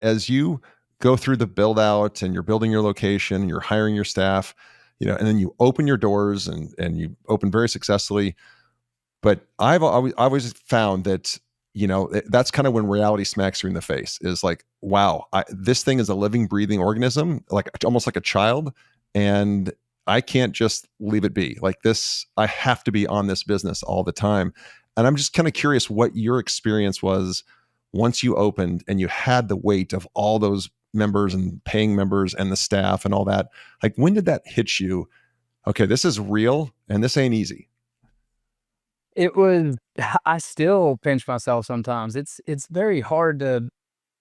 as you go through the build out and you're building your location, you're hiring your staff, and then you open your doors and you open very successfully. But I've always found that that's kind of when reality smacks you in the face. Is like, wow, this thing is a living, breathing organism, like almost like a child, and I can't just leave it be like this. I have to be on this business all the time. And I'm just kind of curious what your experience was once you opened and you had the weight of all those members and paying members and the staff and all that. Like, when did that hit you? Okay, this is real and this ain't easy. It was I still pinch myself sometimes. It's very hard to,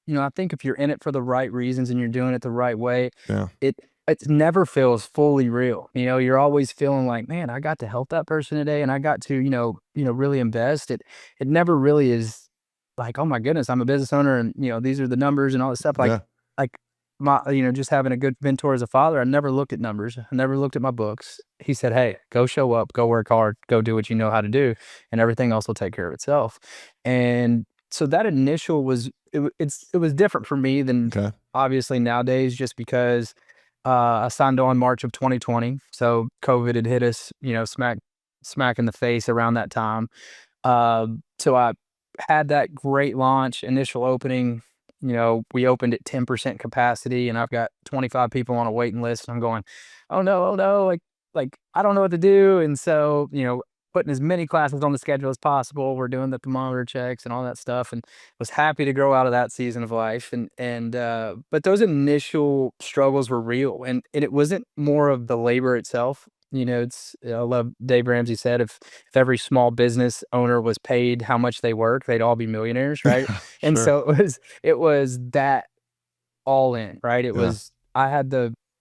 I think if you're in it for the right reasons and you're doing it the right way, Yeah. it it never feels fully real. You're always feeling like, man, I got to help that person today and I got to, really invest. It never really is like, oh my goodness, I'm a business owner and these are the numbers and all this stuff. Yeah. Like my, just having a good mentor as a father, I never looked at numbers. I never looked at my books. He said, hey, go show up, go work hard, go do what you know how to do, and everything else will take care of itself. And so that initial was it was different for me than Okay. obviously nowadays, just because I signed on March of 2020, so COVID had hit us, smack in the face around that time. So I had that great launch, initial opening. We opened at 10% capacity, and I've got 25 people on a waiting list. And I'm going, oh no, like I don't know what to do. And so, putting as many classes on the schedule as possible. We're doing the thermometer checks and all that stuff, and was happy to grow out of that season of life. And but those initial struggles were real, and it wasn't more of the labor itself. I love Dave Ramsey said, if every small business owner was paid how much they work, they'd all be millionaires, right? And Sure. so it was that all in, right? Yeah.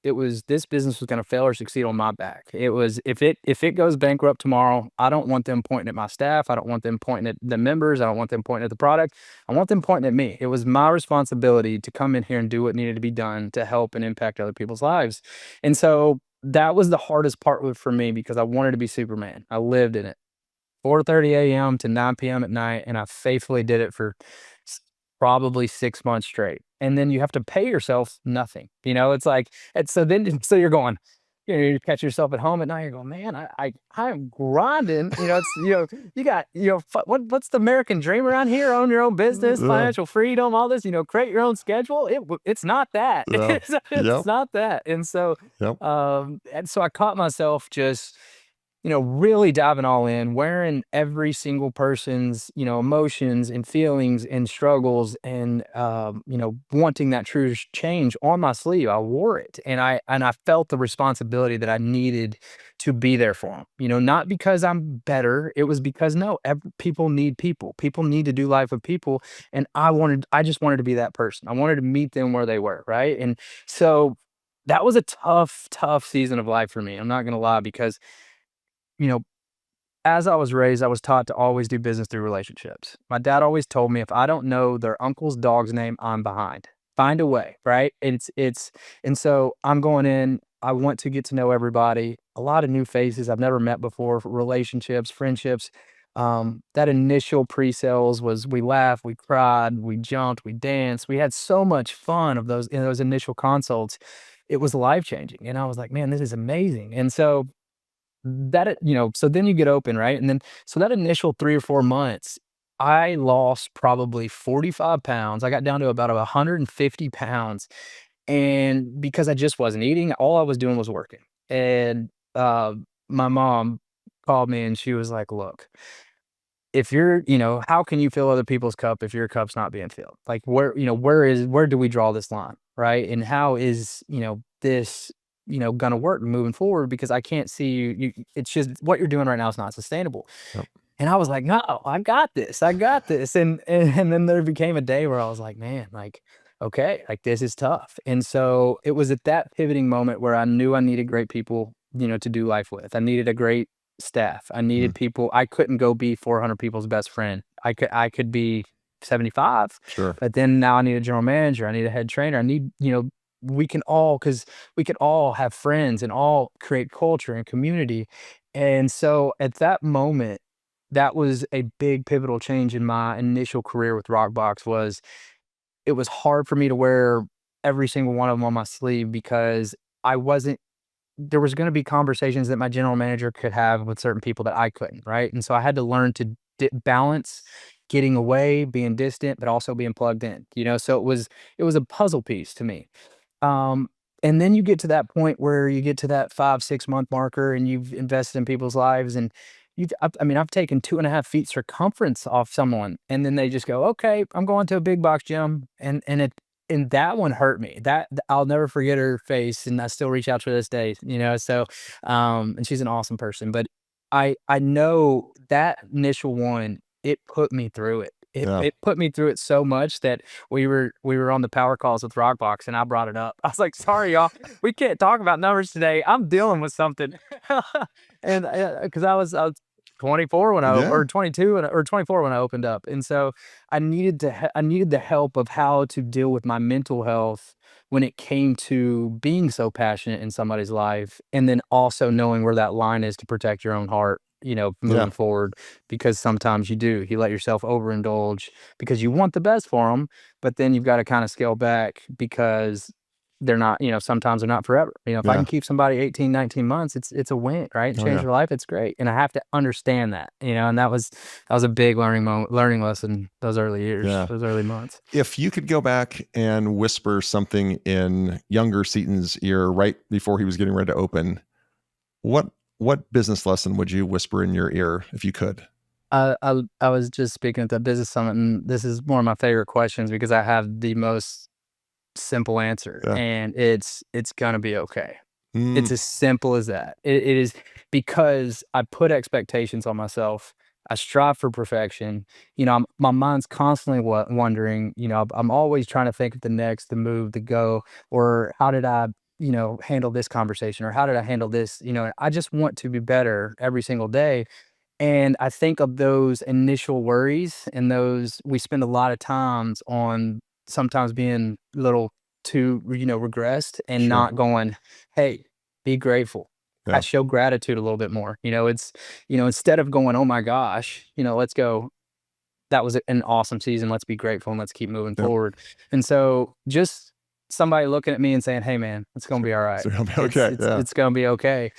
It was this business was gonna fail or succeed on my back. It was if it goes bankrupt tomorrow, I don't want them pointing at my staff. I don't want them pointing at the members. I don't want them pointing at the product. I want them pointing at me. It was my responsibility to come in here and do what needed to be done to help and impact other people's lives. And so that was the hardest part for me because I wanted to be Superman. I lived in it. 4:30 AM to 9 PM at night, and I faithfully did it for s probably 6 months straight, and then you have to pay yourself nothing, it's like and so then so you're going, you catch yourself at home at night, you're going, "Man, I'm grinding," you got, what's the American dream around here? Own your own business, Yeah. financial freedom, all this, create your own schedule. It's not that. Yeah. It's Yep. not that, Yep. and so I caught myself just really diving all in, wearing every single person's, emotions and feelings and struggles and, wanting that true change on my sleeve. I wore it and I felt the responsibility that I needed to be there for them, not because I'm better. It was because no, people need people. People need to do life with people. And I just wanted to be that person. I wanted to meet them where they were. Right. And so that was a tough, tough season of life for me. I'm not going to lie because, you know, as I was raised, I was taught to always do business through relationships. My dad always told me if I don't know their uncle's dog's name, I'm behind. Find a way, right? And so I'm going in. I want to get to know everybody, a lot of new faces I've never met before, relationships, friendships. That initial pre-sales was we laughed, we cried, we jumped, we danced. We had so much fun of those in those initial consults. It was life changing, and I was like, man, this is amazing. And so so then you get open, right? And then so that initial 3 or 4 months, I lost probably 45 pounds. I got down to about 150 pounds, and because I just wasn't eating, all I was doing was working. And, my mom called me and she was like, "Look, if you're how can you fill other people's cup if your cup's not being filled? Like, where do we draw this line, right? And how is, this, gonna work moving forward? Because I can't see you it's just what you're doing right now is not sustainable." Yep. And I was like, "No, I got this. I got this." And then there became a day where I was like, "Man, like, okay, like this is tough." And so it was at that pivoting moment where I knew I needed great people, to do life with. I needed a great staff. I Mhm. needed people. I couldn't go be 400 people's best friend. I could be 75, Sure. but then now I need a general manager. I need a head trainer. I need, because we could all have friends and all create culture and community. And so at that moment, that was a big pivotal change in my initial career with Rockbox was it was hard for me to wear every single one of them on my sleeve because I wasn't there was gonna be conversations that my general manager could have with certain people that I couldn't, right? And so I had to learn to balance getting away, being distant, but also being plugged in, you know? So it was a puzzle piece to me. Um, and then you get to that point where you get to that 5, 6 month marker and you've invested in people's lives and I mean, I've taken 2.5 feet circumference off someone and then they just go, okay, I'm going to a big box gym. And that one hurt me. I'll never forget her face and I still reach out to her this day, you know? So, and she's an awesome person, but I know that initial one, it put me through it. Yeah. It put me through it so much that we were on the power calls with Rockbox, and I brought it up. I was like, "Sorry, y'all, we can't talk about numbers today. I'm dealing with something." And, because I was 24 when Yeah. or 22 or 24 when I opened up, and so I needed the help of how to deal with my mental health when it came to being so passionate in somebody's life, and then also knowing where that line is to protect your own heart, you know, Yeah. moving forward, because sometimes you let yourself overindulge because you want the best for them, but then you've got to kind of scale back because they're not, you know, sometimes they're not forever. You know, if I can Yeah. keep somebody 18, 19 months, it's a win, right? Oh, Change yeah. their life, it's great. And I have to understand that, you know, and that was a big learning lesson those early years, Yeah. those early months. If you could go back and whisper something in younger Seaton's ear right before he was getting ready to open, what what business lesson would you whisper in your ear if you could? I was just speaking at the business summit, and this is one of my favorite questions because I have the most simple answer, Yeah. and it's gonna be okay. Mm, It's as simple as that. It is because I put expectations on myself. I strive for perfection. You know, my mind's constantly wondering. You know, I'm always trying to think of the next, the move, the go, or how did I, you know, handle this conversation, or how did I handle this? You know, I just want to be better every single day. And I think of those initial worries and those we spend a lot of times on sometimes being a little too, you know, regressed and sure. not going, "Hey, be grateful." I Yeah. show gratitude a little bit more. You know, it's, you know, instead of going, "Oh my gosh," you know, let's go, "That was an awesome season. Let's be grateful and let's keep moving Yep. forward." And so just somebody looking at me and saying, "Hey man, it's gonna So be all right. so he'll be okay. Yeah. It's gonna be okay."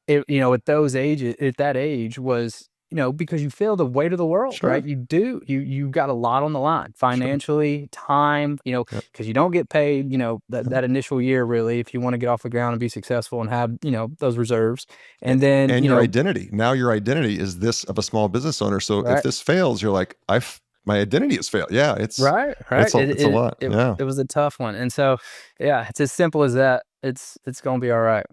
It, you know, at those ages, at that age was, you know, because you feel the weight of the world, right? Sure. You do. You got a lot on the line, Sure. financially, time, you know, Yep. because you don't get paid, you know, Yep. that initial year really if you want to get off the ground and be successful and have, you know, those reserves. And then, And you your know, identity. Now your identity is this of a small business owner. So if right, this fails, you're like, I've my identity has failed. Yeah, right, right. it's a lot. Yeah. It was a tough one. And so, yeah, it's as simple as that. It's gonna be all right.